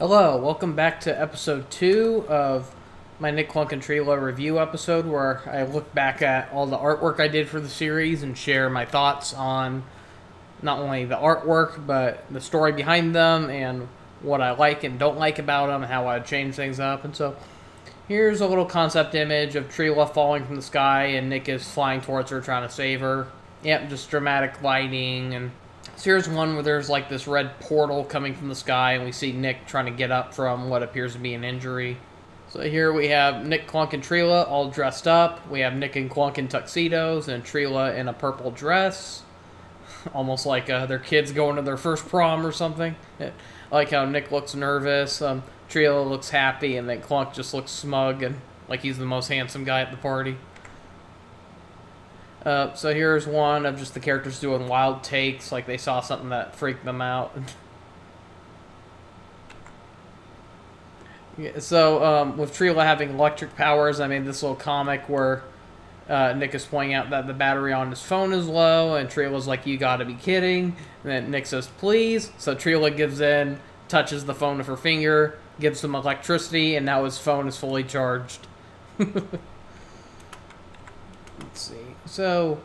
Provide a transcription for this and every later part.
Hello, welcome back to episode 2 of my Nick Clunk and Trila review episode, where I look back at all the artwork I did for the series and share my thoughts on not only the artwork, but the story behind them and what I like and don't like about them, and how I change things up. And so here's a little concept image of Trila falling from the sky, and Nick is flying towards her trying to save her. Yep, just dramatic lighting. And so here's one where there's like this red portal coming from the sky, and we see Nick trying to get up from what appears to be an injury. So here we have Nick, Clunk, and Trila all dressed up. We have Nick and Clunk in tuxedos, and Trila in a purple dress. Almost like their kids going to their first prom or something. I like how Nick looks nervous, Trila looks happy, and then Clunk just looks smug and like he's the most handsome guy at the party. So here's one of just the characters doing wild takes, like they saw something that freaked them out. So with Trila having electric powers, I made this little comic where Nick is pointing out that the battery on his phone is low, and Trila's like, "You gotta be kidding." And then Nick says, "Please." So Trila gives in, touches the phone with her finger, gives him electricity, and now his phone is fully charged. Let's see. So,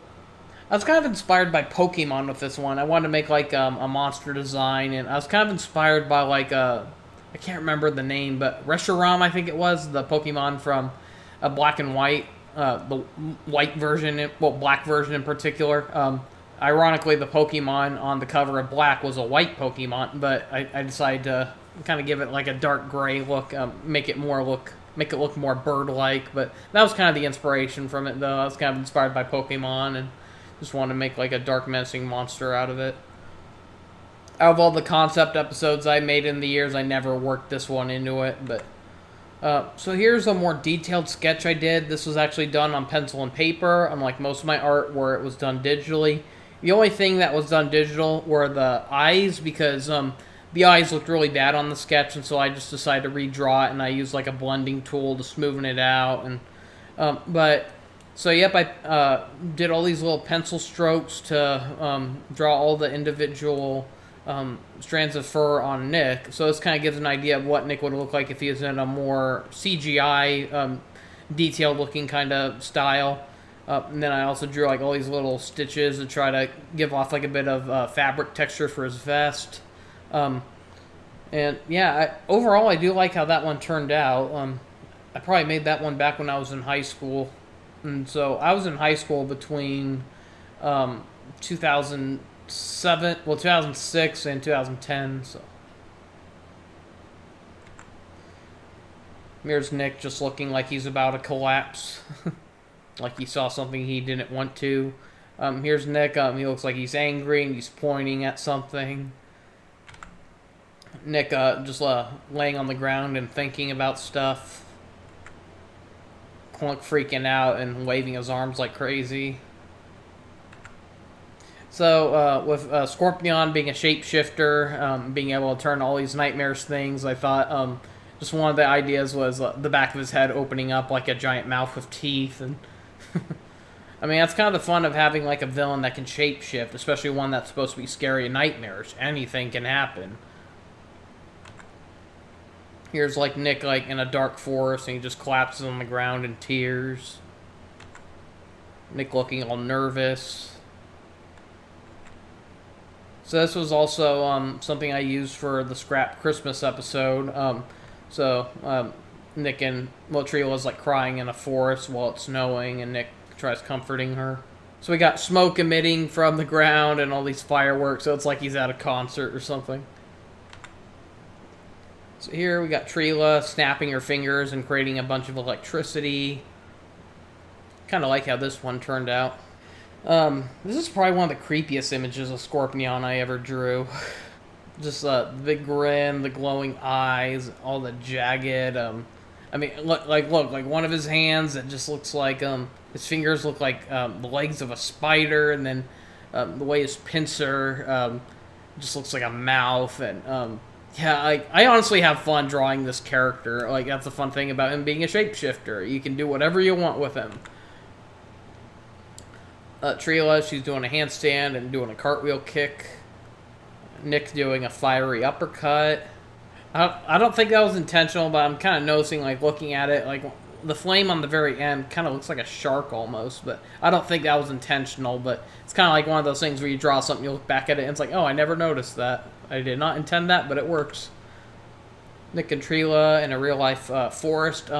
I was kind of inspired by Pokemon with this one. I wanted to make like a monster design, and I was kind of inspired by like I can't remember the name, but Reshiram, I think it was, the Pokemon from Black and White, the white version, black version in particular. Ironically, the Pokemon on the cover of Black was a white Pokemon, but I decided to kind of give it like a dark gray look, make it look more bird-like. But that was kind of the inspiration from it, though. I was kind of inspired by Pokemon and just wanted to make like a dark, menacing monster out of it. Out of all the concept episodes I made in the years, I never worked this one into it. But so here's a more detailed sketch I did. This was actually done on pencil and paper, unlike most of my art where it was done digitally. The only thing that was done digital were the eyes, because the eyes looked really bad on the sketch, and so I just decided to redraw it, and I used like a blending tool to smoothen it out. And I did all these little pencil strokes to draw all the individual strands of fur on Nick. So this kind of gives an idea of what Nick would look like if he was in a more CGI, detailed-looking kind of style. And then I also drew like all these little stitches to try to give off like a bit of fabric texture for his vest. And yeah, overall I do like how that one turned out. I probably made that one back when I was in high school. And so I was in high school between 2006 and 2010. So here's Nick just looking like he's about to collapse. Like he saw something he didn't want to. Here's Nick. He looks like he's angry and he's pointing at something. Nick just laying on the ground and thinking about stuff. Clunk freaking out and waving his arms like crazy. So with Scorpion being a shapeshifter, being able to turn all these nightmares things, I thought just one of the ideas was the back of his head opening up like a giant mouth with teeth. And I mean, that's kind of the fun of having like a villain that can shapeshift, especially one that's supposed to be scary and nightmarish. Anything can happen. Here's like Nick like in a dark forest, and he just collapses on the ground in tears. Nick looking all nervous. So this was also something I used for the Scrap Christmas episode. Nick and Trila's like crying in a forest while it's snowing, and Nick tries comforting her. So we got smoke emitting from the ground and all these fireworks, so it's like he's at a concert or something. So here we got Trila snapping her fingers and creating a bunch of electricity. Kind of like how this one turned out. This is probably one of the creepiest images of Scorpion I ever drew. Just the big grin, the glowing eyes, all the jagged. Look, one of his hands that just looks like his fingers look like the legs of a spider, and then the way his pincer just looks like a mouth. And yeah, I honestly have fun drawing this character. Like, that's the fun thing about him being a shapeshifter. You can do whatever you want with him. Trila, she's doing a handstand and doing a cartwheel kick. Nick doing a fiery uppercut. I don't think that was intentional, but I'm kind of noticing, like, looking at it, like, the flame on the very end kind of looks like a shark almost, but I don't think that was intentional, but it's kind of like one of those things where you draw something, you look back at it, and it's like, oh, I never noticed that. I did not intend that, but it works. Nick and Trila in a real-life forest.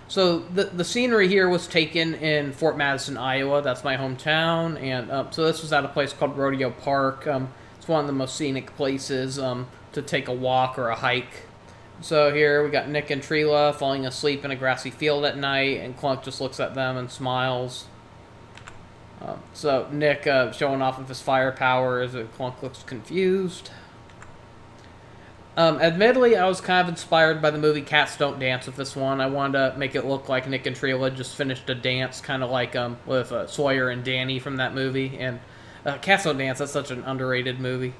So the scenery here was taken in Fort Madison, Iowa. That's my hometown, and so this was at a place called Rodeo Park. It's one of the most scenic places to take a walk or a hike. So here we got Nick and Trila falling asleep in a grassy field at night, and Clunk just looks at them and smiles. So Nick showing off of his fire powers, and Clunk looks confused. Admittedly, I was kind of inspired by the movie Cats Don't Dance with this one. I wanted to make it look like Nick and Trila just finished a dance, kind of like with Sawyer and Danny from that movie. And Cats Don't Dance, that's such an underrated movie.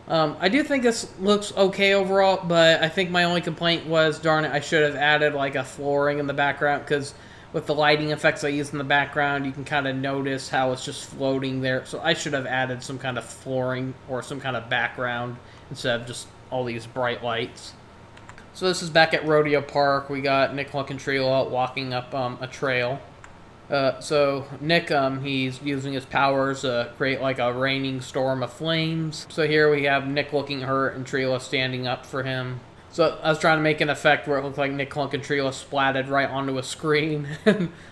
I do think this looks okay overall, but I think my only complaint was, darn it, I should have added like a flooring in the background, because with the lighting effects I use in the background, you can kind of notice how it's just floating there. So I should have added some kind of flooring or some kind of background instead of just all these bright lights. So this is back at Rodeo Park. We got Nick, Clunk, and Trila walking up a trail. So Nick, he's using his powers to create like a raining storm of flames. So here we have Nick looking hurt and Trila standing up for him. So I was trying to make an effect where it looked like Nick, Clunk, and Trila splatted right onto a screen.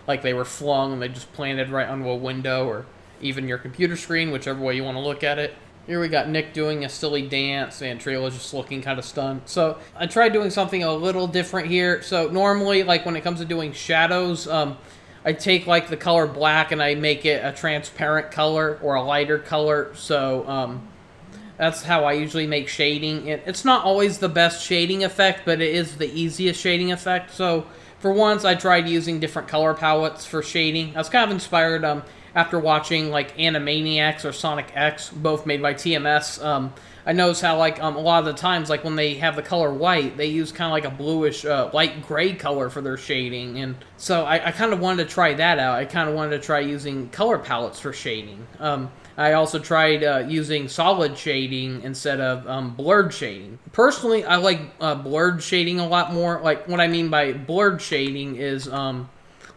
Like they were flung and they just planted right onto a window or even your computer screen, whichever way you want to look at it. Here we got Nick doing a silly dance and Trila's just looking kind of stunned. So I tried doing something a little different here. So normally, like when it comes to doing shadows, I take like the color black and I make it a transparent color or a lighter color. So that's how I usually make shading. It's not always the best shading effect, but it is the easiest shading effect. So for once, I tried using different color palettes for shading. I was kind of inspired after watching like Animaniacs or SpongicX, both made by TMS. I noticed how like a lot of the times, like when they have the color white, they use kind of like a bluish light gray color for their shading, and so I kind of wanted to try that out. I kind of wanted to try using color palettes for shading. I also tried using solid shading instead of blurred shading. Personally, I like blurred shading a lot more. Like what I mean by blurred shading is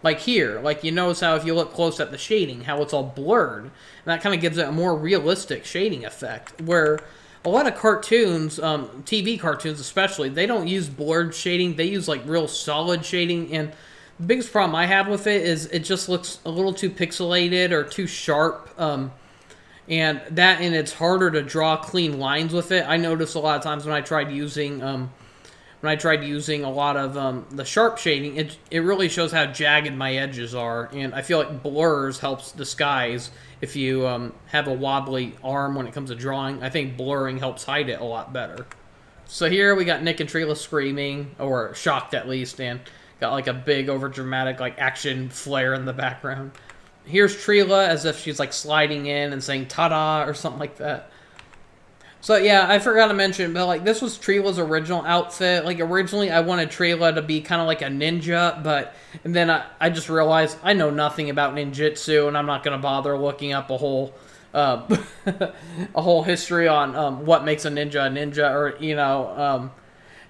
like here, like you notice how if you look close at the shading, how it's all blurred. And that kind of gives it a more realistic shading effect. Where a lot of cartoons, TV cartoons especially, they don't use blurred shading. They use like real solid shading. And the biggest problem I have with it is it just looks a little too pixelated or too sharp. And it's harder to draw clean lines with it. I noticed a lot of times when I tried using a lot of the sharp shading, it really shows how jagged my edges are, and I feel like blurs helps disguise if you have a wobbly arm when it comes to drawing. I think blurring helps hide it a lot better. So here we got Nick and Trila screaming, or shocked at least, and got like a big overdramatic like action flare in the background. Here's Trila as if she's like sliding in and saying "ta-da" or something like that. So yeah, I forgot to mention, but like this was Trila's original outfit. Like originally I wanted Trila to be kind of like a ninja, and then I just realized I know nothing about ninjutsu, and I'm not going to bother looking up a whole history on what makes a ninja, or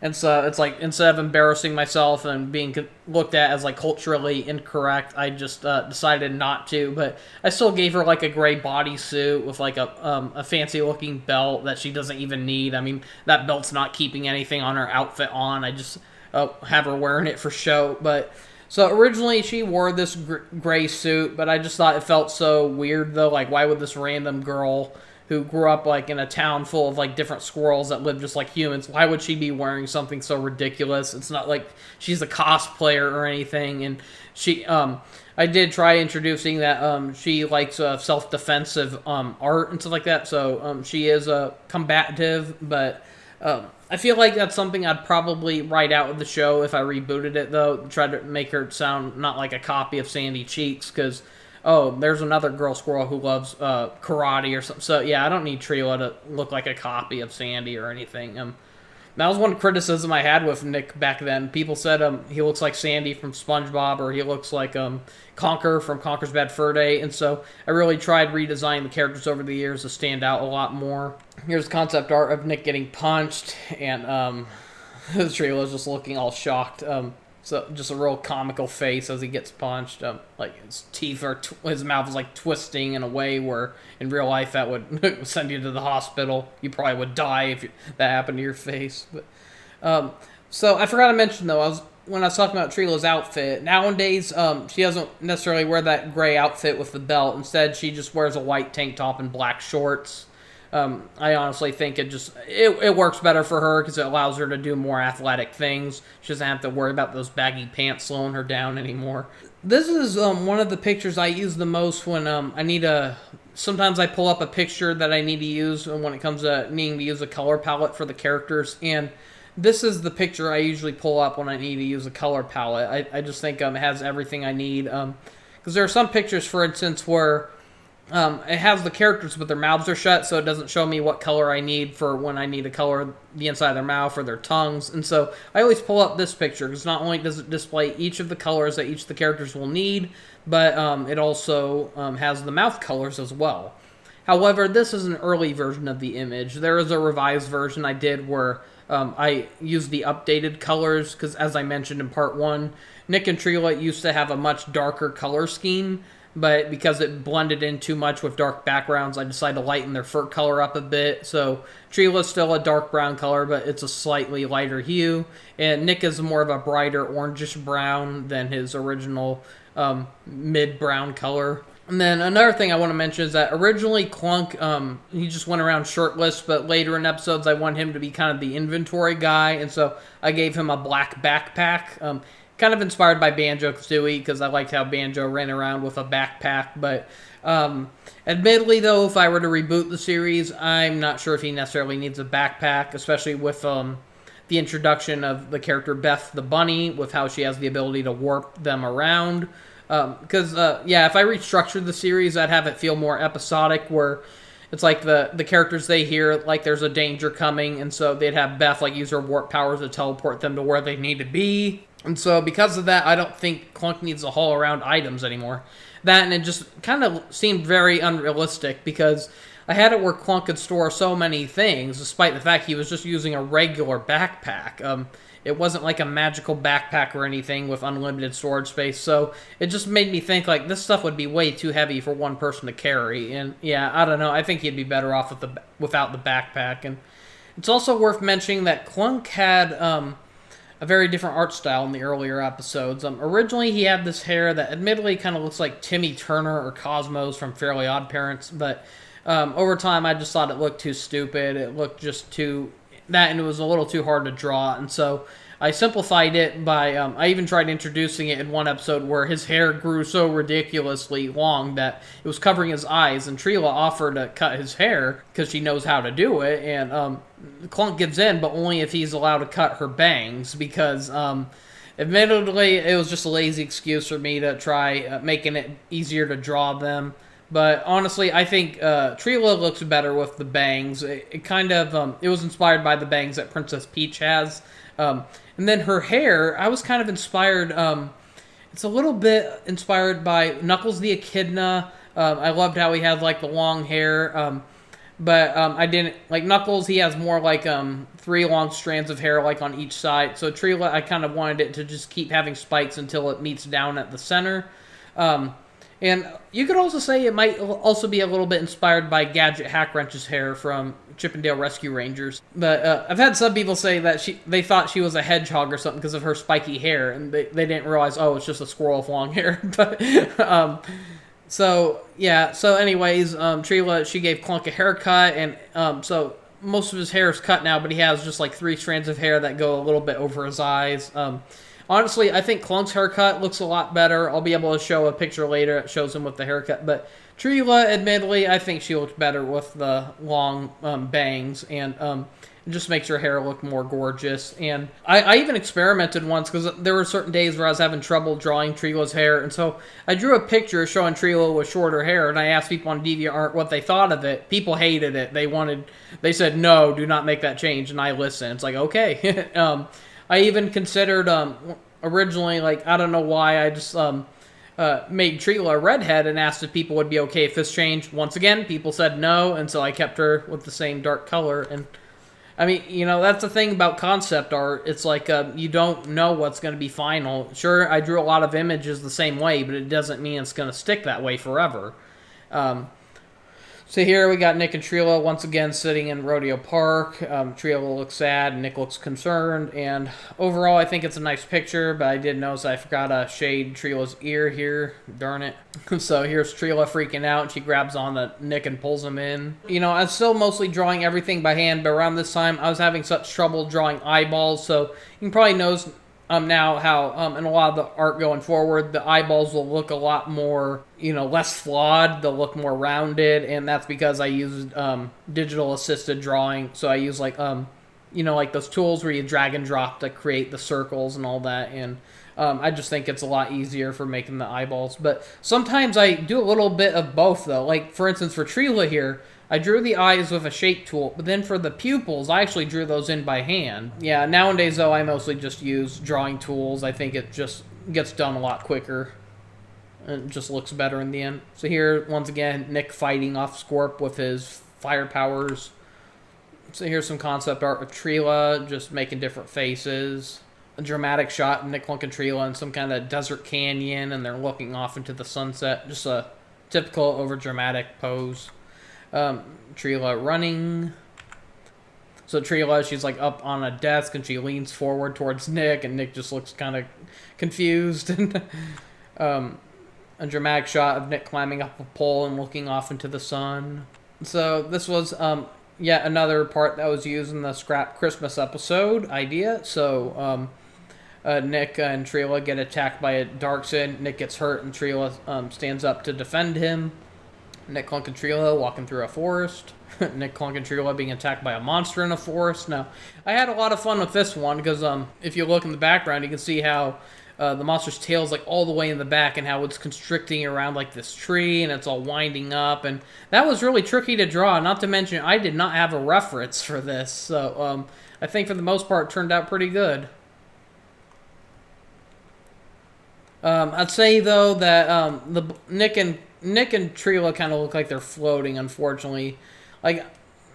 and so it's like instead of embarrassing myself and being looked at as like culturally incorrect, I just decided not to. But I still gave her like a gray bodysuit with like a fancy looking belt that she doesn't even need. I mean, that belt's not keeping anything on her outfit on. I just have her wearing it for show. But so originally she wore this gray suit, but I just thought it felt so weird though. Like, why would this random girl who grew up like in a town full of like different squirrels that live just like humans, why would she be wearing something so ridiculous? It's not like she's a cosplayer or anything. And she I did try introducing that she likes self-defensive art and stuff like that, so she is combative, but I feel like that's something I'd probably write out of the show if I rebooted it, though. Try to make her sound not like a copy of Sandy Cheeks, because there's another girl squirrel who loves karate or something. So, yeah, I don't need Trila to look like a copy of Sandy or anything. That was one criticism I had with Nick back then. People said he looks like Sandy from SpongeBob, or he looks like Conker from Conker's Bad Fur Day. And so I really tried redesigning the characters over the years to stand out a lot more. Here's concept art of Nick getting punched, and Trila's just looking all shocked. So just a real comical face as he gets punched. Like his teeth are, his mouth is like twisting in a way where in real life that would send you to the hospital. You probably would die if that happened to your face. But so I forgot to mention though, when I was talking about Trila's outfit, nowadays she doesn't necessarily wear that gray outfit with the belt. Instead, she just wears a white tank top and black shorts. I honestly think it works better for her because it allows her to do more athletic things. She doesn't have to worry about those baggy pants slowing her down anymore. This is one of the pictures I use the most when I need a... Sometimes I pull up a picture that I need to use when it comes to needing to use a color palette for the characters, and this is the picture I usually pull up when I need to use a color palette. I just think it has everything I need. Because there are some pictures, for instance, where it has the characters but their mouths are shut, so it doesn't show me what color I need for when I need to color the inside of their mouth or their tongues. And so I always pull up this picture because not only does it display each of the colors that each of the characters will need, but it also has the mouth colors as well. However, this is an early version of the image. There is a revised version I did where I used the updated colors because, as I mentioned in part 1, Nick and Trila used to have a much darker color scheme, but because it blended in too much with dark backgrounds, I decided to lighten their fur color up a bit. So Trila's still a dark brown color, but it's a slightly lighter hue. And Nick is more of a brighter orangish brown than his original mid-brown color. And then another thing I want to mention is that originally Clunk, he just went around shirtless, but later in episodes I want him to be kind of the inventory guy, and so I gave him a black backpack. Kind of inspired by Banjo-Kazooie, because I liked how Banjo ran around with a backpack, but admittedly, though, if I were to reboot the series, I'm not sure if he necessarily needs a backpack, especially with the introduction of the character Beth the Bunny, with how she has the ability to warp them around. Because, yeah, if I restructured the series, I'd have it feel more episodic, where it's like the characters they hear, like there's a danger coming, and so they'd have Beth like use her warp powers to teleport them to where they need to be. And so because of that, I don't think Clunk needs to haul around items anymore. That, and it just kind of seemed very unrealistic because I had it where Clunk could store so many things, despite the fact he was just using a regular backpack. It wasn't like a magical backpack or anything with unlimited storage space, so it just made me think, like, this stuff would be way too heavy for one person to carry. And, yeah, I don't know, I think he'd be better off without the backpack. And it's also worth mentioning that Clunk had a very different art style in the earlier episodes. Originally, he had this hair that admittedly kind of looks like Timmy Turner or Cosmos from Fairly Odd Parents, but over time, I just thought it looked too stupid. It looked just too... that, and it was a little too hard to draw, and so I simplified it by, I even tried introducing it in one episode where his hair grew so ridiculously long that it was covering his eyes, and Trila offered to cut his hair because she knows how to do it, and Clunk gives in, but only if he's allowed to cut her bangs, because admittedly, it was just a lazy excuse for me to try making it easier to draw them. But honestly, I think Trila looks better with the bangs. It kind of, it was inspired by the bangs that Princess Peach has. And then her hair, I was kind of inspired, it's a little bit inspired by Knuckles the Echidna. I loved how he had, like, the long hair. But I didn't, like, Knuckles, he has more, like, 3 long strands of hair, like, on each side. So Trila, I kind of wanted it to just keep having spikes until it meets down at the center. And you could also say it might also be a little bit inspired by Gadget Hackwrench's hair from Chip 'n Dale Rescue Rangers. But I've had some people say that they thought she was a hedgehog or something because of her spiky hair, and they didn't realize, oh, it's just a squirrel with long hair. But so, yeah. So anyways, Trila, she gave Clunk a haircut, and so most of his hair is cut now, but he has just like 3 strands of hair that go a little bit over his eyes. Honestly, I think Clunk's haircut looks a lot better. I'll be able to show a picture later that shows him with the haircut. But Trila, admittedly, I think she looked better with the long bangs. And it just makes her hair look more gorgeous. And I even experimented once because there were certain days where I was having trouble drawing Trila's hair. And so I drew a picture showing Trila with shorter hair. And I asked people on DeviantArt what they thought of it. People hated it. They said, no, do not make that change. And I listened. It's like, okay. I even considered, originally, like, I don't know why, I just made Trila a redhead and asked if people would be okay if this changed. Once again, people said no, and so I kept her with the same dark color. And I mean, that's the thing about concept art. It's like you don't know what's going to be final. Sure, I drew a lot of images the same way, but it doesn't mean it's going to stick that way forever. Um, So here we got Nick and Trila once again sitting in Rodeo Park. Trila looks sad, Nick looks concerned, and overall I think it's a nice picture, but I did notice I forgot to shade Trila's ear here. Darn it. So here's Trila freaking out. She grabs on to Nick and pulls him in. I'm still mostly drawing everything by hand, but around this time I was having such trouble drawing eyeballs, so you can probably notice now how in a lot of the art going forward, the eyeballs will look a lot more, less flawed. They'll look more rounded, and that's because I used digital assisted drawing. So I use like those tools where you drag and drop to create the circles and all that. And I just think it's a lot easier for making the eyeballs. But sometimes I do a little bit of both, though. Like, for instance, for Trila here, I drew the eyes with a shape tool, but then for the pupils, I actually drew those in by hand. Yeah, nowadays, though, I mostly just use drawing tools. I think it just gets done a lot quicker. And it just looks better in the end. So here, once again, Nick fighting off Squirp with his fire powers. So here's some concept art of Trila, just making different faces. A dramatic shot of Nick, Lunk, and Trila in some kind of desert canyon, and they're looking off into the sunset. Just a typical overdramatic pose. Trila running. So Trila, she's like up on a desk and she leans forward towards Nick, and Nick just looks kind of confused. And a dramatic shot of Nick climbing up a pole and looking off into the sun. So this was yet another part that was used in the Scrap Christmas episode idea. So Nick and Trila get attacked by a Darkson. Nick gets hurt and Trila stands up to defend him. Nick, Clunk, and Trila walking through a forest. Nick, Clunk, and Trila being attacked by a monster in a forest. Now, I had a lot of fun with this one because if you look in the background, you can see how the monster's tail is like all the way in the back and how it's constricting around like this tree and it's all winding up. And that was really tricky to draw. Not to mention, I did not have a reference for this. So I think for the most part, it turned out pretty good. I'd say, though, that the Nick and Trila kind of look like they're floating, unfortunately. Like,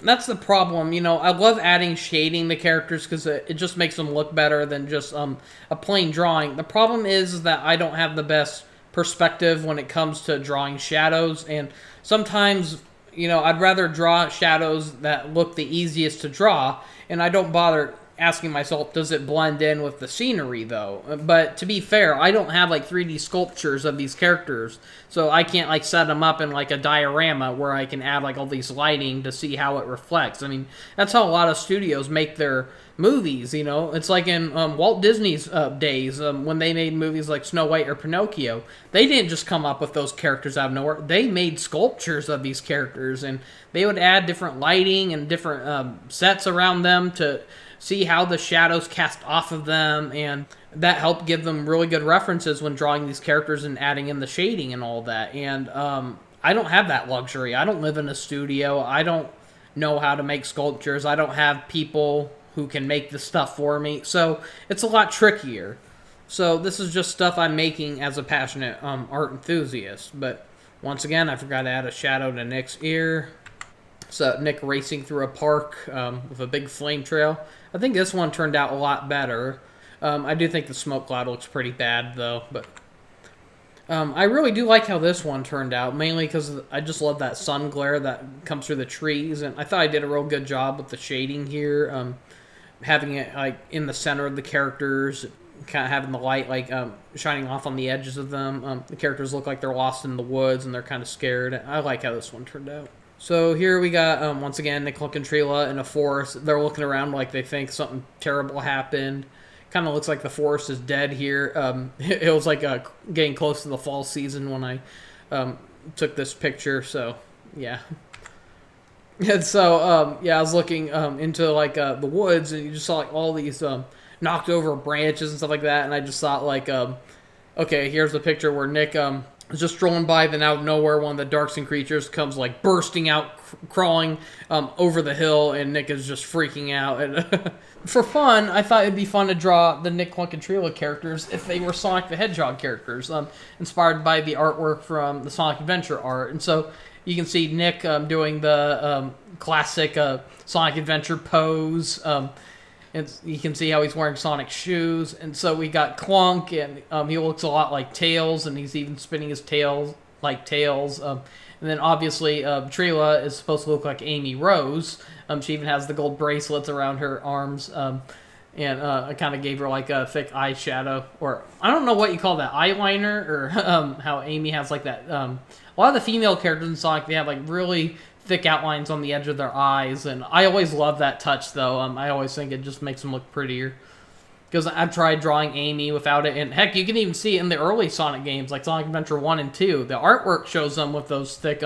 that's the problem. I love adding shading to characters because it just makes them look better than just a plain drawing. The problem is that I don't have the best perspective when it comes to drawing shadows, and sometimes, I'd rather draw shadows that look the easiest to draw, and I don't bother asking myself, does it blend in with the scenery, though? But to be fair, I don't have like 3D sculptures of these characters, so I can't like set them up in like a diorama where I can add like all these lighting to see how it reflects. I mean, that's how a lot of studios make their movies. It's like in Walt Disney's days when they made movies like Snow White or Pinocchio. They didn't just come up with those characters out of nowhere. They made sculptures of these characters, and they would add different lighting and different sets around them to see how the shadows cast off of them, and that helped give them really good references when drawing these characters and adding in the shading and all that. And I don't have that luxury. I don't live in a studio. I don't know how to make sculptures. I don't have people who can make the stuff for me, so it's a lot trickier. So this is just stuff I'm making as a passionate art enthusiast. But once again, I forgot to add a shadow to Nick's ear. So Nick racing through a park with a big flame trail. I think this one turned out a lot better. I do think the smoke cloud looks pretty bad, though. But I really do like how this one turned out, mainly because I just love that sun glare that comes through the trees. And I thought I did a real good job with the shading here, having it like in the center of the characters, kind of having the light like shining off on the edges of them. The characters look like they're lost in the woods and they're kind of scared. I like how this one turned out. So here we got, once again, Nick, Clunk, and Trila in a forest. They're looking around like they think something terrible happened. Kind of looks like the forest is dead here. It was like getting close to the fall season when I took this picture, so yeah. And so, I was looking into like the woods, and you just saw like all these knocked over branches and stuff like that, and I just thought like, okay, here's the picture where Nick is just strolling by, then out of nowhere, one of the Darkson creatures comes like bursting out, crawling over the hill, and Nick is just freaking out. And for fun, I thought it'd be fun to draw the Nick, Clunk, and Trila characters if they were Sonic the Hedgehog characters, inspired by the artwork from the Sonic Adventure art. And so you can see Nick doing the classic Sonic Adventure pose. And you can see how he's wearing Sonic shoes. And so we got Clunk, and he looks a lot like Tails, and he's even spinning his tail like Tails. And then obviously Trila is supposed to look like Amy Rose. She even has the gold bracelets around her arms. And I kind of gave her like a thick eyeshadow, or I don't know what you call that, eyeliner, or how Amy has like that. A lot of the female characters in Sonic, they have like really thick outlines on the edge of their eyes, and I always love that touch though. I always think it just makes them look prettier. Because I've tried drawing Amy without it, and heck, you can even see it in the early Sonic games, like Sonic Adventure 1 and 2. The artwork shows them with those thick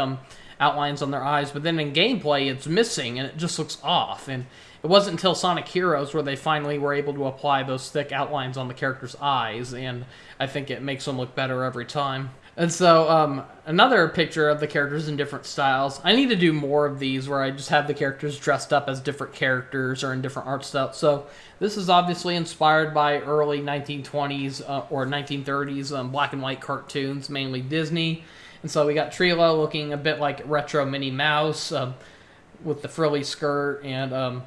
outlines on their eyes, but then in gameplay, it's missing, and it just looks off. And it wasn't until Sonic Heroes where they finally were able to apply those thick outlines on the characters' eyes, and I think it makes them look better every time. And so, another picture of the characters in different styles. I need to do more of these where I just have the characters dressed up as different characters or in different art styles. So, this is obviously inspired by early 1920s or 1930s black and white cartoons, mainly Disney. And so we got Trila looking a bit like retro Minnie Mouse with the frilly skirt, and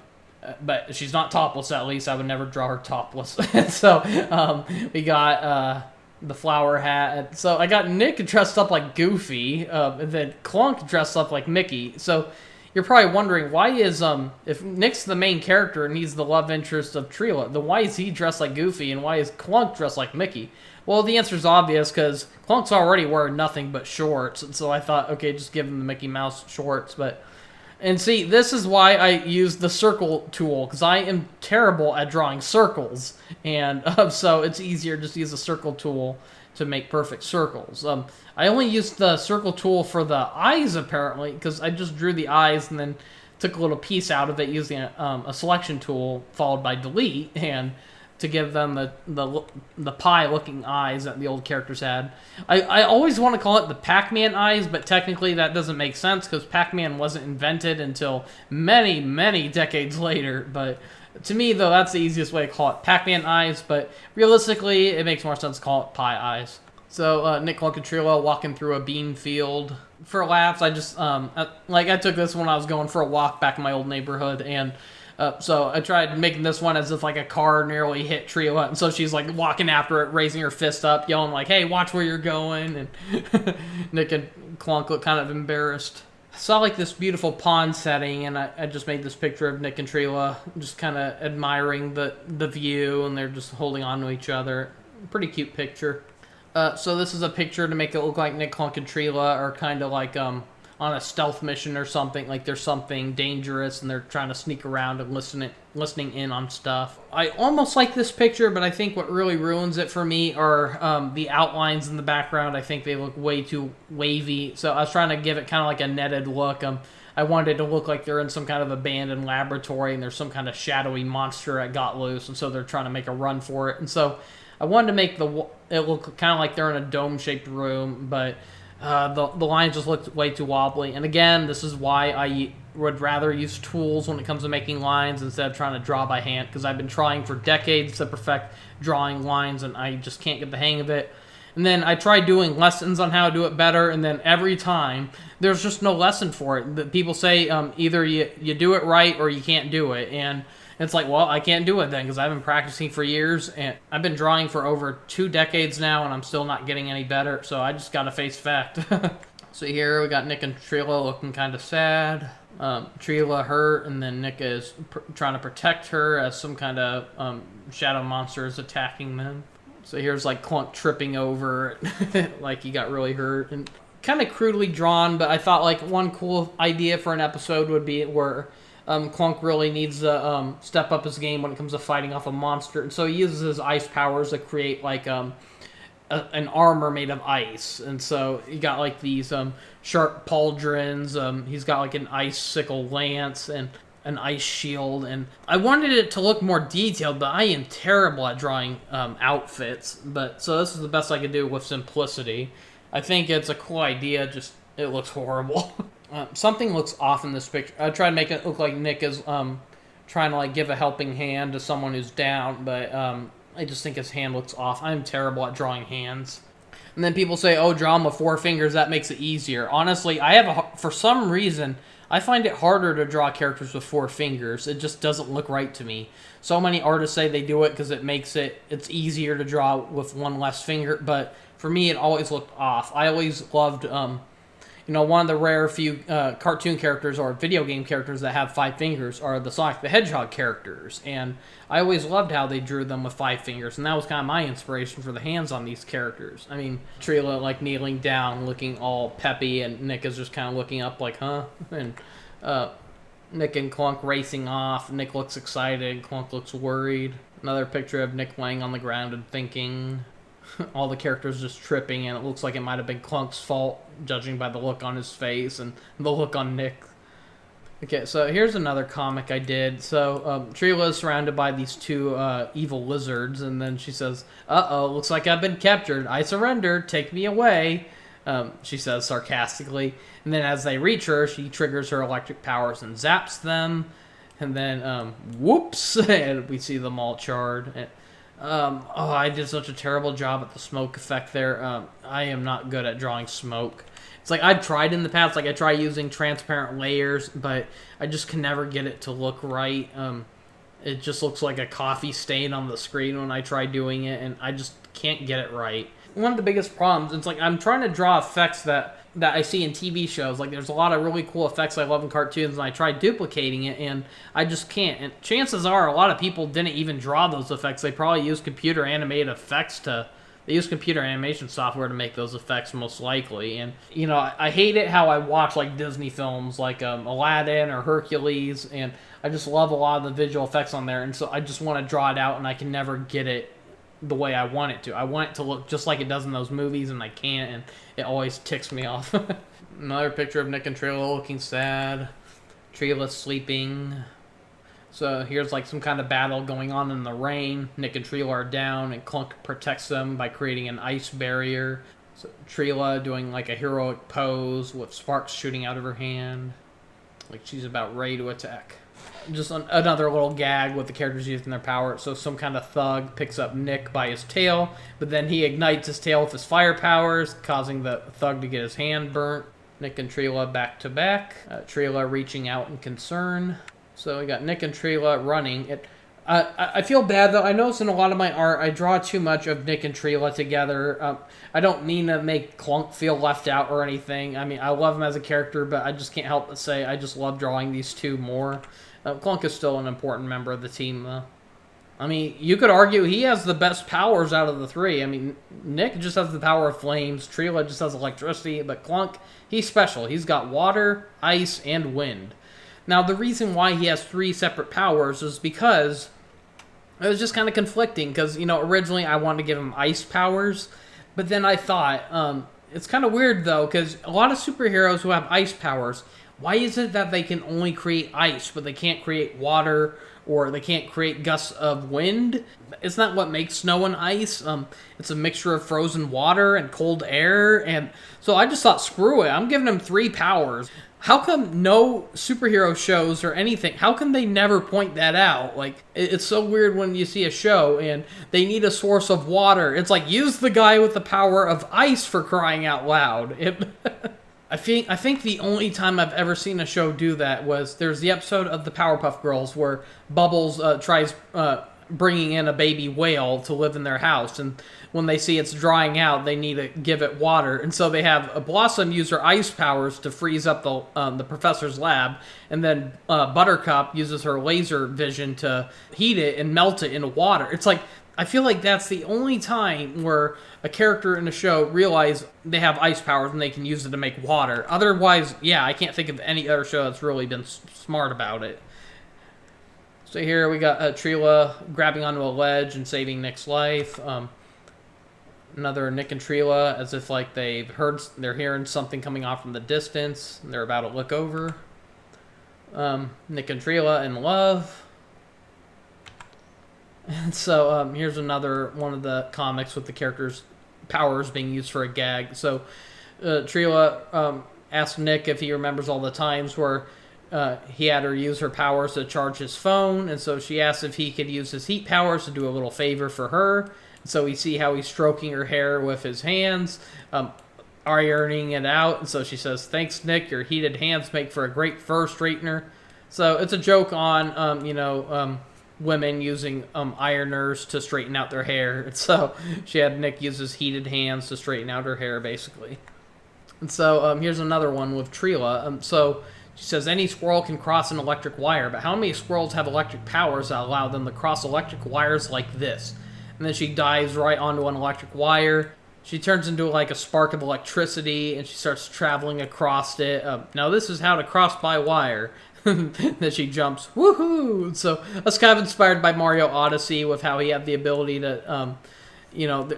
but she's not topless, at least. I would never draw her topless. So we got the flower hat. So I got Nick dressed up like Goofy, and then Clunk dressed up like Mickey. So you're probably wondering, why is, if Nick's the main character and he's the love interest of Trila, then why is he dressed like Goofy and why is Clunk dressed like Mickey? Well, the answer's obvious, because Clunk's already wearing nothing but shorts, and so I thought, okay, just give him the Mickey Mouse shorts, but... And see, this is why I use the circle tool, because I am terrible at drawing circles, and so it's easier just to use the circle tool to make perfect circles. I only used the circle tool for the eyes, apparently, because I just drew the eyes and then took a little piece out of it using a selection tool followed by delete, and to give them the pie-looking eyes that the old characters had. I always want to call it the Pac-Man eyes, but technically that doesn't make sense because Pac-Man wasn't invented until many, many decades later. But to me, though, that's the easiest way to call it Pac-Man eyes, but realistically, it makes more sense to call it pie eyes. So, Nick, Clunk, and Trila walking through a bean field. For laughs, I just, I took this when I was going for a walk back in my old neighborhood, and so I tried making this one as if like a car nearly hit Trila, and so she's like walking after it, raising her fist up, yelling like, "Hey, watch where you're going!" And Nick and Clunk look kind of embarrassed. I saw like this beautiful pond setting, and I just made this picture of Nick and Trila just kind of admiring the view, and they're just holding on to each other. Pretty cute picture. So this is a picture to make it look like Nick, Clunk, and Trila are kind of like on a stealth mission or something, like there's something dangerous and they're trying to sneak around and listening in on stuff. I almost like this picture, but I think what really ruins it for me are the outlines in the background. I think they look way too wavy, so I was trying to give it kind of like a netted look. I wanted it to look like they're in some kind of abandoned laboratory and there's some kind of shadowy monster that got loose, and so they're trying to make a run for it. And so I wanted to make it look kind of like they're in a dome-shaped room, but the lines just looked way too wobbly. And again, this is why I would rather use tools when it comes to making lines instead of trying to draw by hand, because I've been trying for decades to perfect drawing lines and I just can't get the hang of it. And then I tried doing lessons on how to do it better, and then every time there's just no lesson for it. People say either you do it right or you can't do it, and it's like, well, I can't do it then because I've been practicing for years, and I've been drawing for over 2 decades now, and I'm still not getting any better, so I just gotta face fact. So here we got Nick and Trila looking kind of sad. Trila hurt, and then Nick is trying to protect her as some kind of shadow monster is attacking them. So here's like Clunk tripping over like he got really hurt, and kind of crudely drawn, but I thought like one cool idea for an episode would be where Clunk really needs to step up his game when it comes to fighting off a monster, and so he uses his ice powers to create like an armor made of ice. And so he got like these sharp pauldrons, he's got like an icicle lance and an ice shield, and I wanted it to look more detailed, but I am terrible at drawing outfits, but so this is the best I could do with simplicity. I think it's a cool idea, just it looks horrible. Something looks off in this picture. I tried to make it look like Nick is trying to like give a helping hand to someone who's down, but I just think his hand looks off. I'm terrible at drawing hands. And then people say, "Oh, draw them with 4 fingers. That makes it easier." Honestly, I have for some reason I find it harder to draw characters with 4 fingers. It just doesn't look right to me. So many artists say they do it because it's easier to draw with one less finger. But for me, it always looked off. I always loved one of the rare few cartoon characters or video game characters that have 5 fingers are the Sonic the Hedgehog characters. And I always loved how they drew them with 5 fingers. And that was kind of my inspiration for the hands on these characters. I mean, Trila, like, kneeling down, looking all peppy, and Nick is just kind of looking up like, huh? And Nick and Clunk racing off. Nick looks excited. Clunk looks worried. Another picture of Nick laying on the ground and thinking. All the characters just tripping, and it looks like it might have been Clunk's fault, judging by the look on his face and the look on Nick. Okay, so here's another comic I did. So Trila is surrounded by these 2 evil lizards, and then she says, "Uh-oh, looks like I've been captured. I surrender. Take me away," she says sarcastically. And then as they reach her, she triggers her electric powers and zaps them. And then, whoops, and we see them all charred. I did such a terrible job at the smoke effect there. I am not good at drawing smoke. It's like I've tried in the past, like I try using transparent layers, but I just can never get it to look right. It just looks like a coffee stain on the screen when I try doing it, and I just can't get it right. One of the biggest problems, it's like I'm trying to draw effects that I see in TV shows. Like, there's a lot of really cool effects I love in cartoons, and I tried duplicating it, and I just can't. And chances are, a lot of people didn't even draw those effects. They probably use computer animated effects they use computer animation software to make those effects, most likely. And, I hate it how I watch, like, Disney films, like Aladdin or Hercules, and I just love a lot of the visual effects on there, and so I just want to draw it out, and I can never get it the way I want it to. I want it to look just like it does in those movies, and I can't, and it always ticks me off. Another picture of Nick and Trila looking sad. Trila sleeping. So here's like some kind of battle going on in the rain. Nick and Trila are down, and Clunk protects them by creating an ice barrier. So Trila doing like a heroic pose with sparks shooting out of her hand, like she's about ready to attack. Just another little gag with the characters using their power. So some kind of thug picks up Nick by his tail, but then he ignites his tail with his fire powers, causing the thug to get his hand burnt. Nick and Trila back to back. Trila reaching out in concern. So we got Nick and Trila running. I feel bad, though. I notice in a lot of my art, I draw too much of Nick and Trila together. I don't mean to make Clunk feel left out or anything. I mean, I love him as a character, but I just can't help but say I just love drawing these 2 more. Clunk is still an important member of the team, though. I mean, you could argue he has the best powers out of the 3. I mean, Nick just has the power of flames, Trila just has electricity, but Clunk, he's special. He's got water, ice, and wind. Now, the reason why he has 3 separate powers is because it was just kind of conflicting, because, originally I wanted to give him ice powers, but then I thought, it's kind of weird, though, because a lot of superheroes who have ice powers, why is it that they can only create ice, but they can't create water, or they can't create gusts of wind? Isn't that what makes snow and ice? It's a mixture of frozen water and cold air, and so I just thought, screw it, I'm giving him 3 powers. How come no superhero shows or anything, how come they never point that out? Like, it's so weird when you see a show and they need a source of water. It's like, use the guy with the power of ice, for crying out loud. I think the only time I've ever seen a show do that was there's the episode of the Powerpuff Girls where Bubbles tries bringing in a baby whale to live in their house, and when they see it's drying out, they need to give it water, and so they have Blossom use her ice powers to freeze up the professor's lab, and then Buttercup uses her laser vision to heat it and melt it into water. It's like, I feel like that's the only time where a character in a show realize they have ice powers and they can use it to make water. Otherwise, yeah, I can't think of any other show that's really been smart about it. So here we got Trila grabbing onto a ledge and saving Nick's life. Another Nick and Trila, as if like they're hearing something coming off from the distance, and they're about to look over. Nick and Trila in love. And so here's another one of the comics with the characters' powers being used for a gag. So Trila asks Nick if he remembers all the times where he had her use her powers to charge his phone, and so she asked if he could use his heat powers to do a little favor for her. So we see how he's stroking her hair with his hands, ironing it out. And so she says, "Thanks, Nick. Your heated hands make for a great fur straightener." So it's a joke on, women using ironers to straighten out their hair. And so she had Nick use his heated hands to straighten out her hair, basically. And so here's another one with Trila. So she says, any squirrel can cross an electric wire, but how many squirrels have electric powers that allow them to cross electric wires like this? And then she dives right onto an electric wire. She turns into like a spark of electricity, and she starts traveling across it. Now this is how to cross by wire. Then she jumps, woohoo! So that's kind of inspired by Mario Odyssey with how he had the ability to,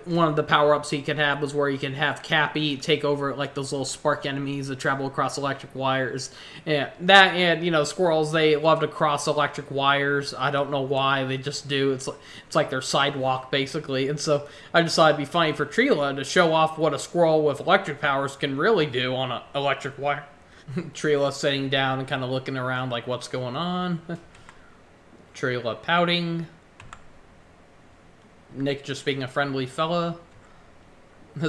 one of the power-ups he could have was where he could have Cappy take over like those little spark enemies that travel across electric wires. Yeah, that and squirrels, they love to cross electric wires. I don't know why, they just do. It's like their sidewalk basically. And so I just thought it'd be funny for Trila to show off what a squirrel with electric powers can really do on an electric wire. Trila sitting down and kind of looking around like, what's going on? Trila pouting. Nick just being a friendly fella.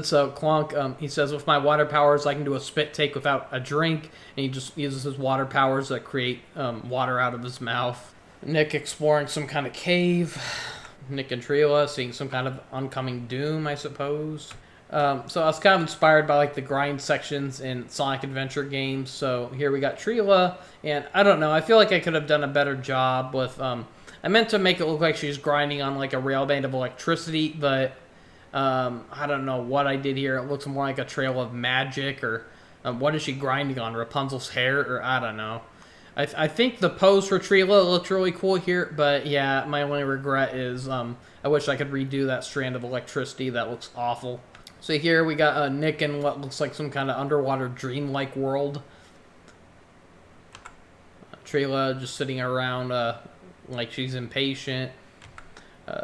So Clunk, he says, with my water powers, I can do a spit take without a drink. And he just uses his water powers that create water out of his mouth. Nick exploring some kind of cave. Nick and Trila seeing some kind of oncoming doom, I suppose. So I was kind of inspired by like the grind sections in Sonic Adventure games. So here we got Trila, and I don't know, I feel like I could have done a better job with, I meant to make it look like she's grinding on like a rail band of electricity, but I don't know what I did here. It looks more like a trail of magic, or what is she grinding on? Rapunzel's hair, or I don't know. I think the pose for Trila looks really cool here, but yeah, my only regret is I wish I could redo that strand of electricity. That looks awful. So here we got Nick in what looks like some kind of underwater dreamlike world. Trila just sitting around like she's impatient.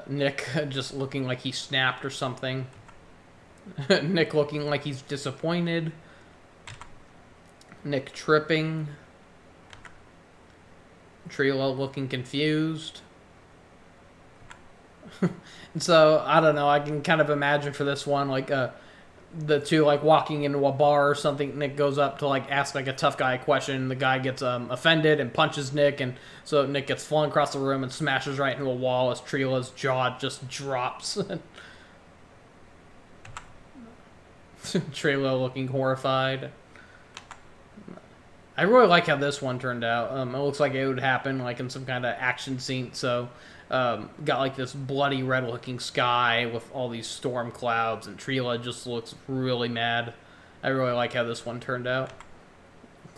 Nick just looking like he snapped or something. Nick looking like he's disappointed. Nick tripping. Trila looking confused. And so, I don't know, I can kind of imagine for this one, like, the two, like, walking into a bar or something. Nick goes up to, like, ask, like, a tough guy a question. The guy gets offended and punches Nick, and so Nick gets flung across the room and smashes right into a wall as Trila's jaw just drops. Trila looking horrified. I really like how this one turned out. It looks like it would happen, like, in some kind of action scene, so... got like this bloody red looking sky with all these storm clouds, and Trila just looks really mad. I really like how this one turned out.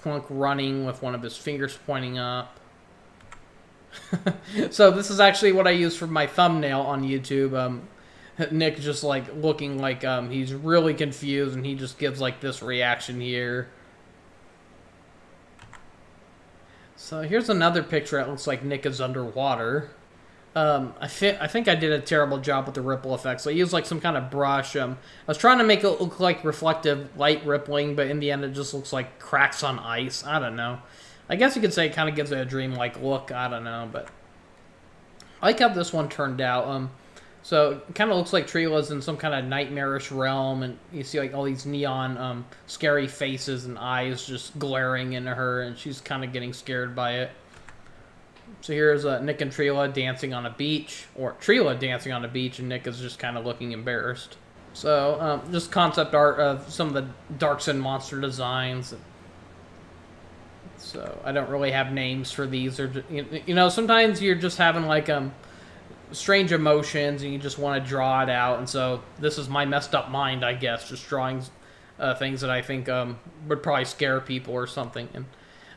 Clunk running with one of his fingers pointing up. So this is actually what I used for my thumbnail on YouTube. Nick just like looking like he's really confused, and he just gives like this reaction here. So here's another picture that looks like Nick is underwater. I think I did a terrible job with the ripple effects. I used like some kind of brush. I was trying to make it look like reflective light rippling, but in the end it just looks like cracks on ice. I don't know. I guess you could say it kind of gives it a dreamlike look. I don't know, but I like how this one turned out. So it kind of looks like Trila's in some kind of nightmarish realm, and you see like all these neon scary faces and eyes just glaring into her, and she's kind of getting scared by it. So here's Nick and Trila dancing on a beach, or Trila dancing on a beach, and Nick is just kind of looking embarrassed. So just concept art of some of the Darkson monster designs. So I don't really have names for these. Or sometimes you're just having like strange emotions, and you just want to draw it out. And so this is my messed up mind, I guess, just drawing things that I think would probably scare people or something. And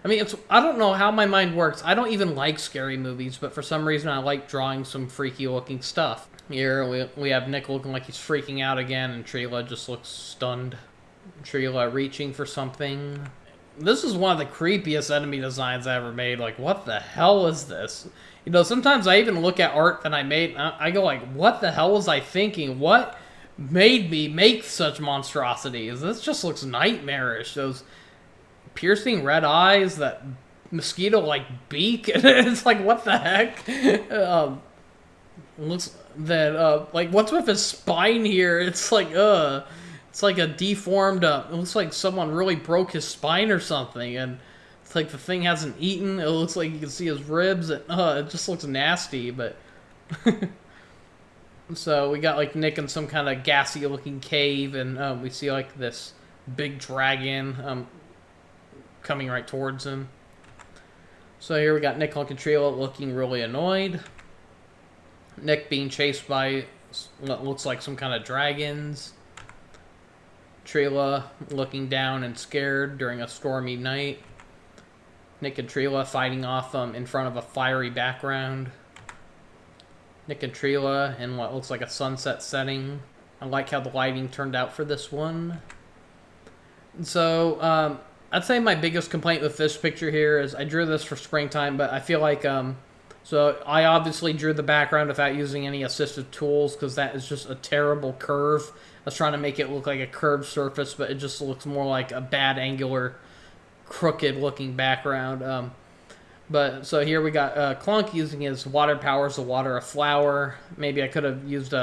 I mean, I don't know how my mind works. I don't even like scary movies, but for some reason I like drawing some freaky-looking stuff. Here we have Nick looking like he's freaking out again, and Trila just looks stunned. Trila reaching for something. This is one of the creepiest enemy designs I ever made. Like, what the hell is this? Sometimes I even look at art that I made, and I go like, what the hell was I thinking? What made me make such monstrosities? This just looks nightmarish. Those piercing red eyes, that mosquito-like beak. It's like, what the heck? Looks that like, what's with his spine here? It's like it's like a deformed. It looks like someone really broke his spine or something, and it's like the thing hasn't eaten. It looks like you can see his ribs, and it just looks nasty. But so we got like Nick in some kind of gassy-looking cave, and we see like this big dragon coming right towards him. So here we got Nick Trila looking really annoyed. Nick being chased by what looks like some kind of dragons. Trila looking down and scared during a stormy night. Nick and Trila fighting off in front of a fiery background. Nick and Trila in what looks like a sunset setting. I like how the lighting turned out for this one. So, I'd say my biggest complaint with this picture here is I drew this for springtime, but I feel like, so I obviously drew the background without using any assistive tools because that is just a terrible curve. I was trying to make it look like a curved surface, but it just looks more like a bad angular, crooked looking background. But so here we got Clunk using his water powers to water a flower. Maybe I could have used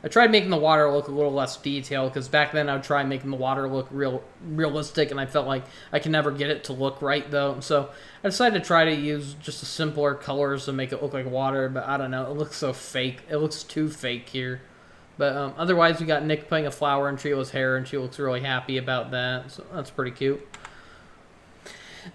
I tried making the water look a little less detailed because back then I would try making the water look realistic, and I felt like I could never get it to look right though. So I decided to try to use just a simpler colors to make it look like water, but I don't know, it looks so fake. It looks too fake here. But otherwise, we got Nick putting a flower in Trila's hair, and she looks really happy about that. So that's pretty cute.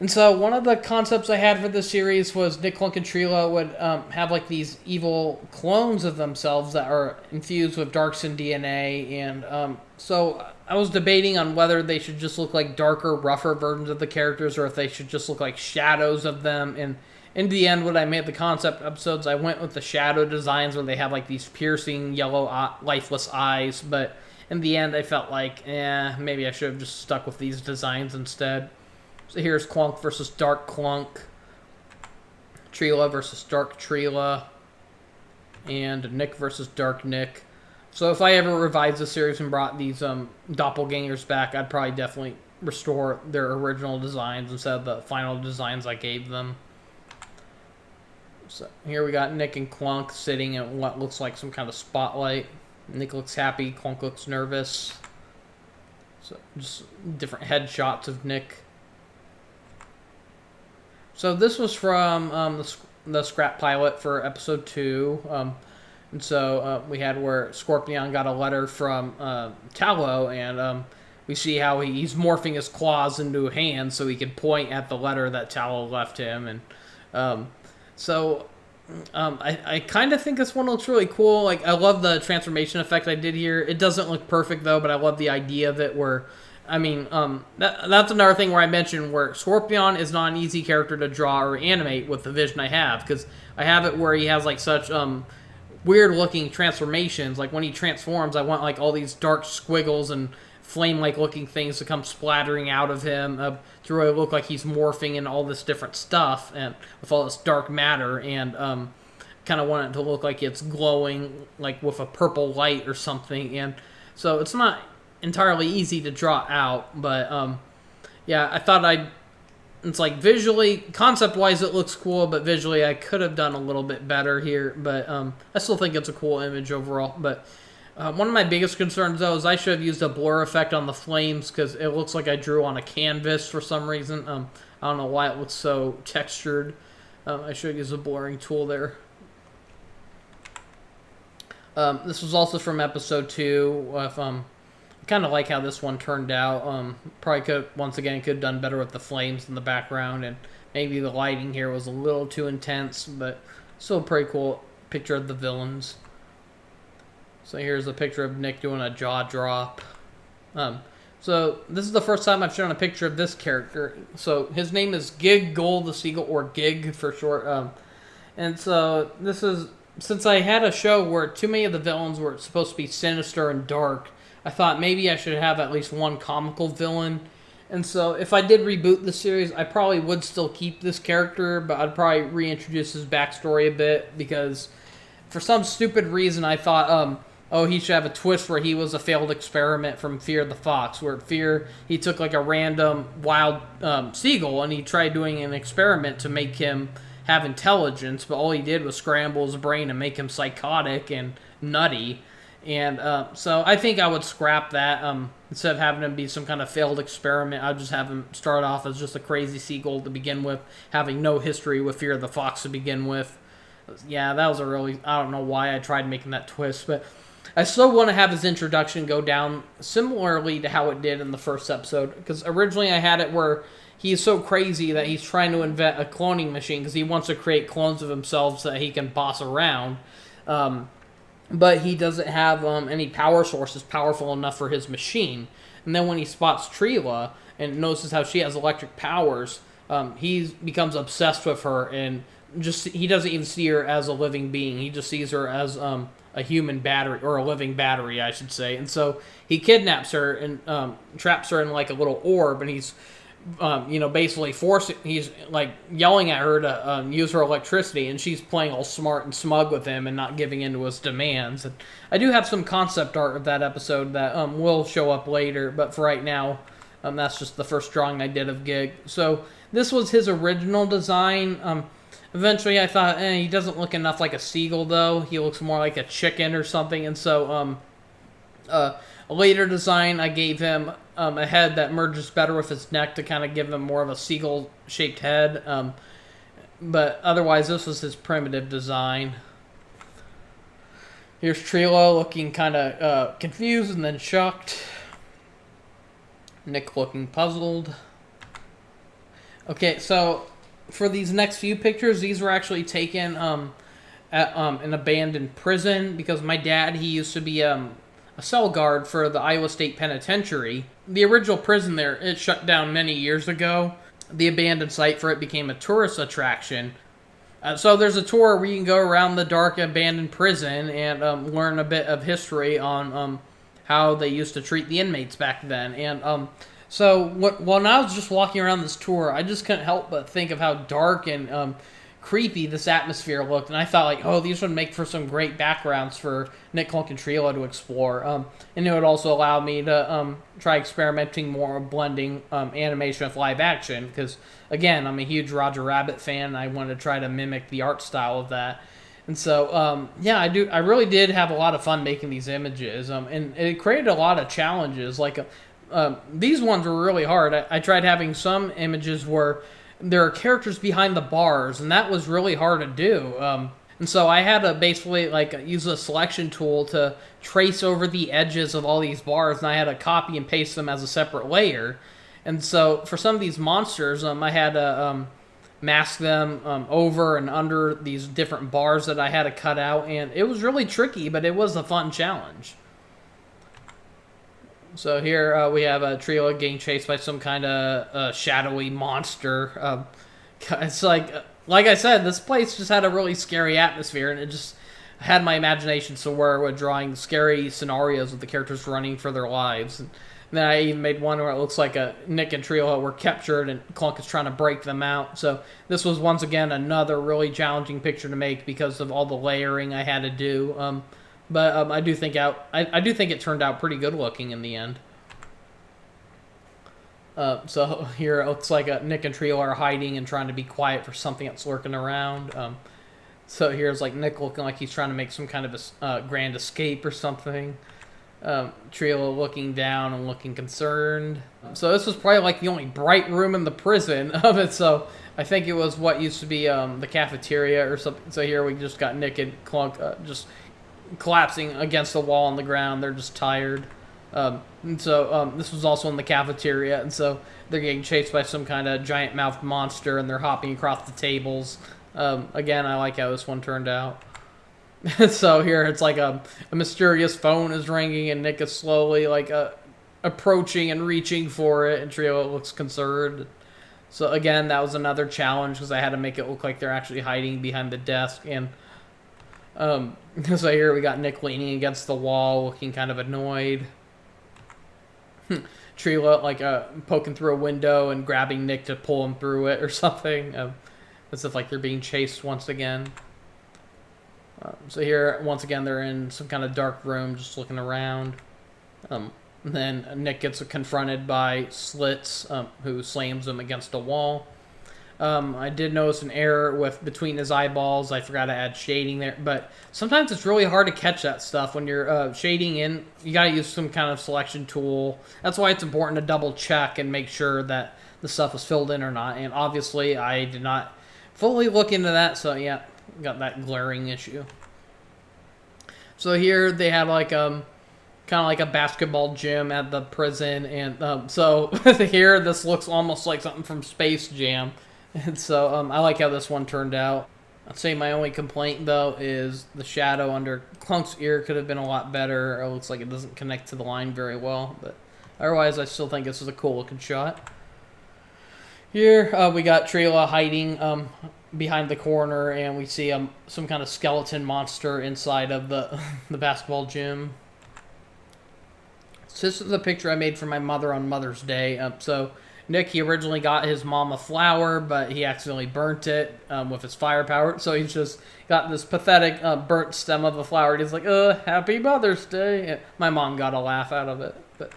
And so one of the concepts I had for this series was Nick, Clunk, and Trila would have like these evil clones of themselves that are infused with Darkson DNA. And so I was debating on whether they should just look like darker, rougher versions of the characters or if they should just look like shadows of them. And in the end, when I made the concept episodes, I went with the shadow designs where they have like these piercing yellow, lifeless eyes. But in the end, I felt like, maybe I should have just stuck with these designs instead. So here's Clunk versus Dark Clunk, Trila versus Dark Trila, and Nick versus Dark Nick. So if I ever revised the series and brought these doppelgangers back, I'd probably definitely restore their original designs instead of the final designs I gave them. So here we got Nick and Clunk sitting in what looks like some kind of spotlight. Nick looks happy, Clunk looks nervous. So just different headshots of Nick. So this was from the scrap pilot for episode 2. And so we had where Scorpion got a letter from Tallow, and we see how he's morphing his claws into hands so he can point at the letter that Tallow left him. And I kind of think this one looks really cool. Like, I love the transformation effect I did here. It doesn't look perfect, though, but I love the idea of it where... I mean, that's another thing where I mentioned where Scorpion is not an easy character to draw or animate with the vision I have, because I have it where he has, like, such weird-looking transformations. Like, when he transforms, I want, like, all these dark squiggles and flame-like looking things to come splattering out of him to really look like he's morphing in all this different stuff and with all this dark matter, and kind of want it to look like it's glowing, like, with a purple light or something. And so it's not entirely easy to draw out, but yeah, I thought it's like visually, concept-wise it looks cool, but visually I could have done a little bit better here, but I still think it's a cool image overall. But one of my biggest concerns, though, is I should have used a blur effect on the flames, because it looks like I drew on a canvas for some reason. I don't know why it looks so textured. I should have used a blurring tool there. This was also from episode 2, with kind of like how this one turned out. Probably could have done better with the flames in the background, and maybe the lighting here was a little too intense, but still a pretty cool picture of the villains. So here's a picture of Nick doing a jaw drop. So this is the first time I've shown a picture of this character. So his name is Gig Gold the Seagull, or Gig for short. And so this is, since I had a show where too many of the villains were supposed to be sinister and dark, I thought maybe I should have at least one comical villain. And so if I did reboot the series, I probably would still keep this character, but I'd probably reintroduce his backstory a bit, because for some stupid reason I thought oh, he should have a twist where he was a failed experiment from Fear the Fox, where he took like a random wild seagull and he tried doing an experiment to make him have intelligence, but all he did was scramble his brain and make him psychotic and nutty. And so I think I would scrap that. Instead of having him be some kind of failed experiment, I'd just have him start off as just a crazy seagull to begin with, having no history with Fear of the Fox to begin with. Yeah, that was a really... I don't know why I tried making that twist, but I still want to have his introduction go down similarly to how it did in the first episode, because originally I had it where he's so crazy that he's trying to invent a cloning machine because he wants to create clones of himself so that he can boss around. But he doesn't have any power sources powerful enough for his machine. And then when he spots Trila and notices how she has electric powers, he becomes obsessed with her, and he doesn't even see her as a living being. He just sees her as a human battery, or a living battery, I should say. And so he kidnaps her and traps her in like a little orb, and he's basically he's like yelling at her to use her electricity, and she's playing all smart and smug with him and not giving in to his demands. And I do have some concept art of that episode that will show up later, but for right now, that's just the first drawing I did of Gig. So this was his original design. Eventually I thought, he doesn't look enough like a seagull though. He looks more like a chicken or something, and so a later design I gave him a head that merges better with his neck to kind of give him more of a seagull-shaped head. But otherwise, this was his primitive design. Here's Trilo looking kind of confused and then shocked. Nick looking puzzled. Okay, so for these next few pictures, these were actually taken at an abandoned prison, because my dad, he used to be a cell guard for the Iowa State Penitentiary. The original prison there, it shut down many years ago. The abandoned site for it became a tourist attraction. So there's a tour where you can go around the dark abandoned prison and learn a bit of history on how they used to treat the inmates back then. And so when I was just walking around this tour, I just couldn't help but think of how dark and creepy this atmosphere looked, and I thought, like, oh, these would make for some great backgrounds for Nick, Clunk, and Trilo to explore. And it would also allow me to try experimenting more with blending animation with live action, because, again, I'm a huge Roger Rabbit fan, and I wanted to try to mimic the art style of that. And so, yeah, I really did have a lot of fun making these images, and it created a lot of challenges. Like, these ones were really hard. I tried having some images where there are characters behind the bars, and that was really hard to do. And so I had to basically use a selection tool to trace over the edges of all these bars, and I had to copy and paste them as a separate layer. And so for some of these monsters, I had to mask them over and under these different bars that I had to cut out, and it was really tricky, but it was a fun challenge. So here we have a trio getting chased by some kind of shadowy monster. It's like I said, this place just had a really scary atmosphere, and it just had my imagination somewhere with drawing scary scenarios with the characters running for their lives. And then I even made one where it looks like Nick and Trio were captured, and Clunk is trying to break them out. So this was once again another really challenging picture to make because of all the layering I had to do. But I do think it turned out pretty good looking in the end. So here it looks like Nick and Trio are hiding and trying to be quiet for something that's lurking around. So here's like Nick looking like he's trying to make some kind of a grand escape or something. Trio looking down and looking concerned. So this was probably like the only bright room in the prison of it. So I think it was what used to be the cafeteria or something. So here we just got Nick and Clunk just collapsing against the wall on the ground. They're just tired. And so this was also in the cafeteria, and so they're getting chased by some kind of giant-mouthed monster, and they're hopping across the tables. Again, I like how this one turned out. So here it's like a mysterious phone is ringing, and Nick is slowly approaching and reaching for it, and Trio looks concerned. So again, that was another challenge because I had to make it look like they're actually hiding behind the desk. And so here we got Nick leaning against the wall, looking kind of annoyed. Trilo poking through a window and grabbing Nick to pull him through it or something, as if they're being chased once again. So here, once again, they're in some kind of dark room, just looking around. Then Nick gets confronted by Slits, who slams him against a wall. I did notice an error with between his eyeballs. I forgot to add shading there, but sometimes it's really hard to catch that stuff when you're shading in. You got to use some kind of selection tool. That's why it's important to double check and make sure that the stuff is filled in or not. And obviously, I did not fully look into that, so yeah, got that glaring issue. So here they had like kind of like a basketball gym at the prison, and so here this looks almost like something from Space Jam. And so I like how this one turned out. I'd say my only complaint, though, is the shadow under Clunk's ear could have been a lot better. It looks like it doesn't connect to the line very well. But otherwise, I still think this is a cool-looking shot. Here we got Trila hiding behind the corner, and we see some kind of skeleton monster inside of the, the basketball gym. So this is a picture I made for my mother on Mother's Day. So Nick, he originally got his mom a flower, but he accidentally burnt it with his firepower. So he's just got this pathetic burnt stem of a flower. And he's like, Happy Mother's Day. And my mom got a laugh out of it. But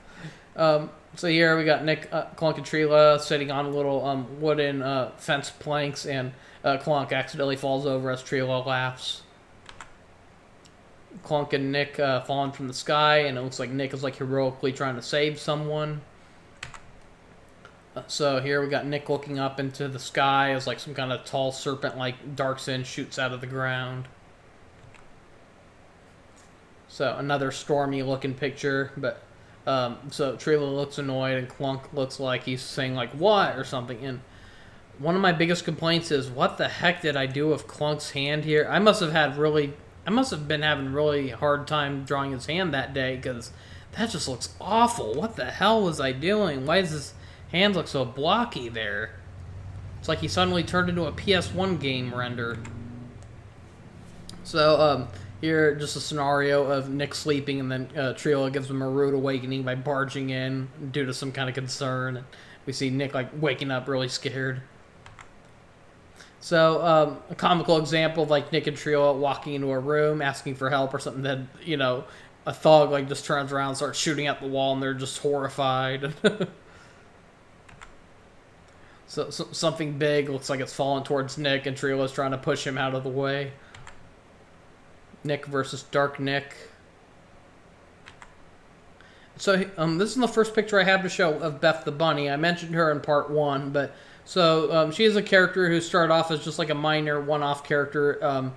so here we got Nick, Clunk, and Trila sitting on little wooden fence planks, and Clunk accidentally falls over as Trila laughs. Clunk and Nick falling from the sky, and it looks like Nick is like heroically trying to save someone. So here we got Nick looking up into the sky as like some kind of tall serpent like Darkson shoots out of the ground. So another stormy looking picture, but so Trila looks annoyed and Clunk looks like he's saying like what or something. And one of my biggest complaints is, what the heck did I do with Clunk's hand here? I must have been having really hard time drawing his hand that day, because that just looks awful. What the hell was I doing? Why does his hands look so blocky there? It's like he suddenly turned into a PS1 game render. So here, just a scenario of Nick sleeping, and then Trila gives him a rude awakening by barging in due to some kind of concern. And we see Nick like waking up really scared. So, a comical example of like Nick and Trila walking into a room, asking for help or something, that, you know, a thug like just turns around and starts shooting at the wall, and they're just horrified. So something big looks like it's falling towards Nick, and Trila's trying to push him out of the way. Nick versus Dark Nick. So this is the first picture I have to show of Beth the Bunny. I mentioned her in part 1, but so she is a character who started off as just like a minor one-off character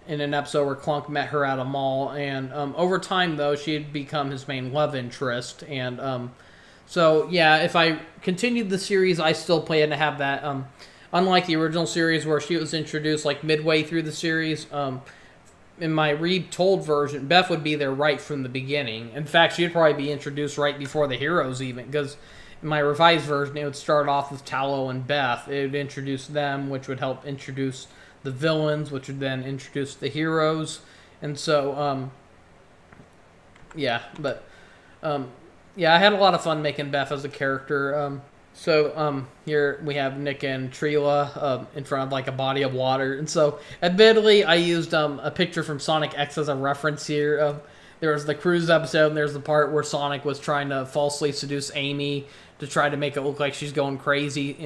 in an episode where Clunk met her at a mall, and over time, though, she had become his main love interest. And so yeah, if I continued the series, I still plan to have that. Unlike the original series where she was introduced like midway through the series, in my retold version, Beth would be there right from the beginning. In fact, she'd probably be introduced right before the heroes even, because in my revised version, it would start off with Tallow and Beth. It would introduce them, which would help introduce the villains, which would then introduce the heroes. And so, yeah, but, yeah, I had a lot of fun making Beth as a character. So here we have Nick and Trila in front of like a body of water. And so, admittedly, I used a picture from SpongicX as a reference here. There was the cruise episode, and there's the part where Sonic was trying to falsely seduce Amy to try to make it look like she's going crazy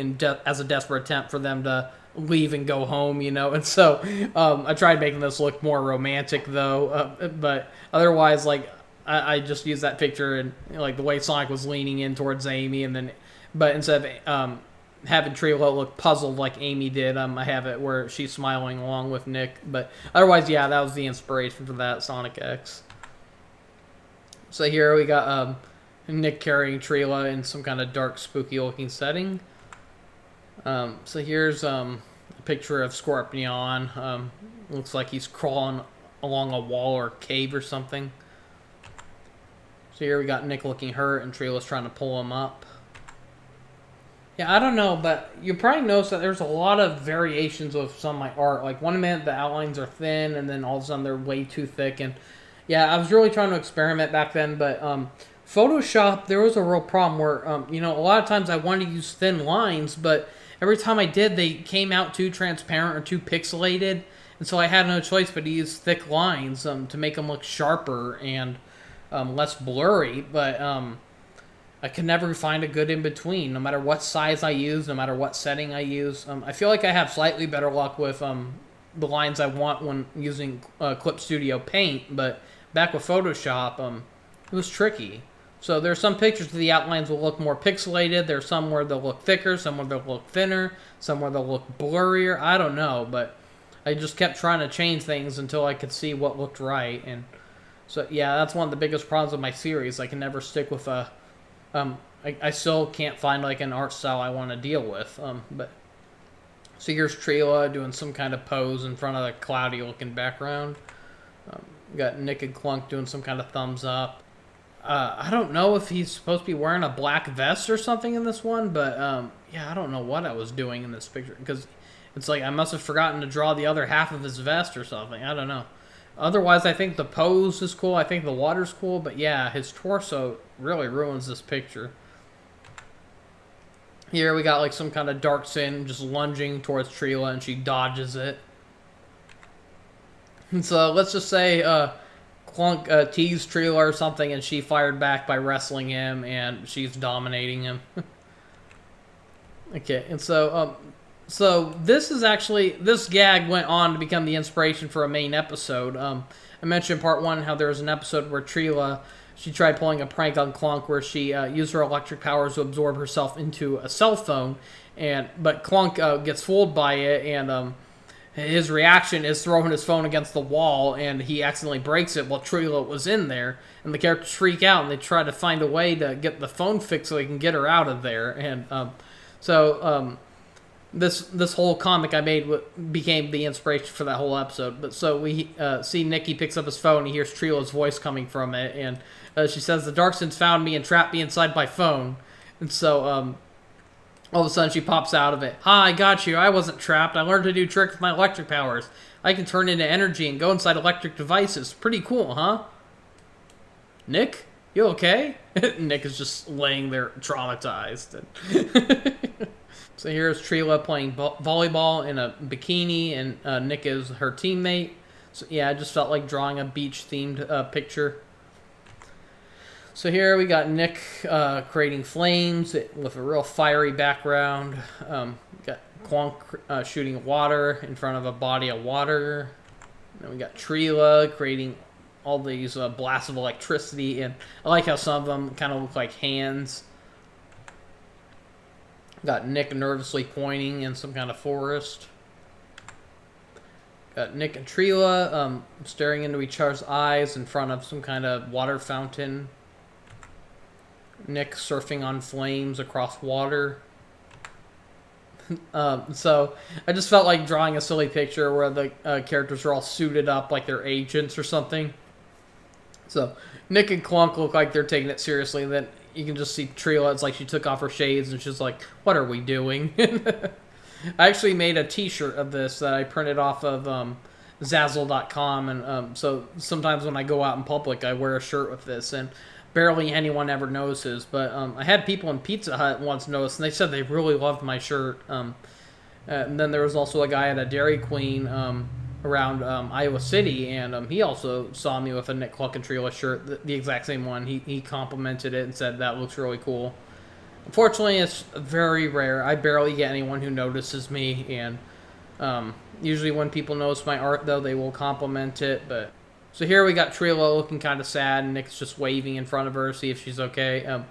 as a desperate attempt for them to leave and go home, you know. And so I tried making this look more romantic, though. But otherwise, like, I just used that picture and, you know, like the way Sonic was leaning in towards Amy, and then, but instead of having Trila look puzzled like Amy did, I have it where she's smiling along with Nick. But otherwise, yeah, that was the inspiration for that SpongicX. So here we got Nick carrying Trila in some kind of dark, spooky-looking setting. So here's a picture of Scorpion. Looks like he's crawling along a wall or cave or something. So here we got Nick looking hurt, and Trila's trying to pull him up. Yeah, I don't know, but you probably notice that there's a lot of variations of some of my art. Like, one minute the outlines are thin, and then all of a sudden they're way too thick. And yeah, I was really trying to experiment back then, but Photoshop, there was a real problem where, you know, a lot of times I wanted to use thin lines, but every time I did, they came out too transparent or too pixelated. And so I had no choice but to use thick lines to make them look sharper and less blurry. But I could never find a good in between, no matter what size I use, no matter what setting I use. I feel like I have slightly better luck with the lines I want when using Clip Studio Paint, but back with Photoshop, it was tricky. So there are some pictures where the outlines will look more pixelated. There's some where they'll look thicker, some where they'll look thinner, some where they'll look blurrier. I don't know, but I just kept trying to change things until I could see what looked right. And so, yeah, that's one of the biggest problems with my series. I can never stick with a... I still can't find, like, an art style I want to deal with. But so here's Trila doing some kind of pose in front of a cloudy-looking background. Got Nick and Clunk doing some kind of thumbs up. I don't know if he's supposed to be wearing a black vest or something in this one, but yeah, I don't know what I was doing in this picture, because it's like I must have forgotten to draw the other half of his vest or something. I don't know. Otherwise, I think the pose is cool. I think the water's cool, but yeah, his torso really ruins this picture. Here we got like some kind of dark sin just lunging towards Trila, and she dodges it. And so let's just say Clunk teased Trila or something, and she fired back by wrestling him, and she's dominating him. Okay, and so this is actually, this gag went on to become the inspiration for a main episode. I mentioned in part 1 how there was an episode where Trila, she tried pulling a prank on Clunk where she used her electric powers to absorb herself into a cell phone, but Clunk gets fooled by it, and his reaction is throwing his phone against the wall, and he accidentally breaks it while Trila was in there, and the characters freak out, and they try to find a way to get the phone fixed so they can get her out of there. And this whole comic I made became the inspiration for that whole episode. But so we see Nikki picks up his phone, he hears Trila's voice coming from it, and she says, "The Darksins found me and trapped me inside my phone." And so all of a sudden, she pops out of it. "Ha, I got you. I wasn't trapped. I learned a new trick with my electric powers. I can turn into energy and go inside electric devices. Pretty cool, huh?" "Nick, you okay?" Nick is just laying there traumatized. So here's Trila playing volleyball in a bikini, and Nick is her teammate. So yeah, I just felt like drawing a beach-themed picture. So here we got Nick creating flames with a real fiery background. Got Clunk shooting water in front of a body of water. Then we got Trila creating all these blasts of electricity, and I like how some of them kind of look like hands. Got Nick nervously pointing in some kind of forest. Got Nick and Trila staring into each other's eyes in front of some kind of water fountain. Nick surfing on flames across water. So I just felt like drawing a silly picture where the characters are all suited up like they're agents or something. So Nick and Clunk look like they're taking it seriously. Then you can just see Trila, it's like she took off her shades and she's like, "What are we doing?" I actually made a t-shirt of this that I printed off of Zazzle.com, and so sometimes when I go out in public I wear a shirt with this, and barely anyone ever notices, but I had people in Pizza Hut once notice, and they said they really loved my shirt. And then there was also a guy at a Dairy Queen around Iowa City, and he also saw me with a Nick Cluck and Trila shirt, the exact same one. He complimented it and said that looks really cool. Unfortunately, it's very rare. I barely get anyone who notices me, and usually when people notice my art, though, they will compliment it. But so here we got Trila looking kind of sad, and Nick's just waving in front of her to see if she's okay.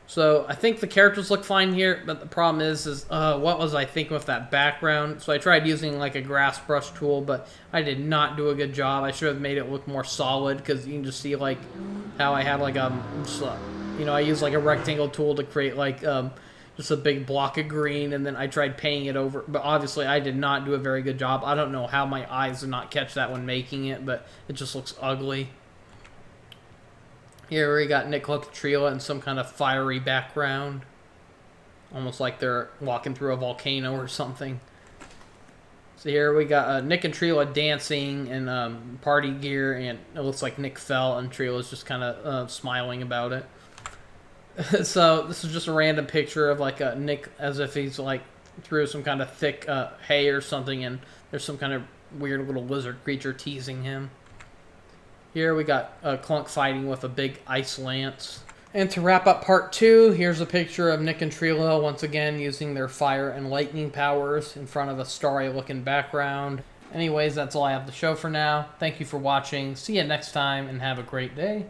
So I think the characters look fine here, but the problem is what was I thinking with that background? So I tried using like a grass brush tool, but I did not do a good job. I should have made it look more solid, because you can just see like how I had like I used like a rectangle tool to create like just a big block of green, and then I tried painting it over, but obviously I did not do a very good job. I don't know how my eyes did not catch that when making it, but it just looks ugly. Here we got Nick Cluck and Trila in some kind of fiery background, almost like they're walking through a volcano or something. So here we got Nick and Trila dancing in party gear, and it looks like Nick fell, and Trila's just kind of smiling about it. So this is just a random picture of like Nick as if he's like through some kind of thick hay or something, and there's some kind of weird little lizard creature teasing him. Here we got Clunk fighting with a big ice lance. And to wrap up part 2, here's a picture of Nick and Trilo once again using their fire and lightning powers in front of a starry looking background. Anyways, that's all I have to show for now. Thank you for watching. See you next time and have a great day.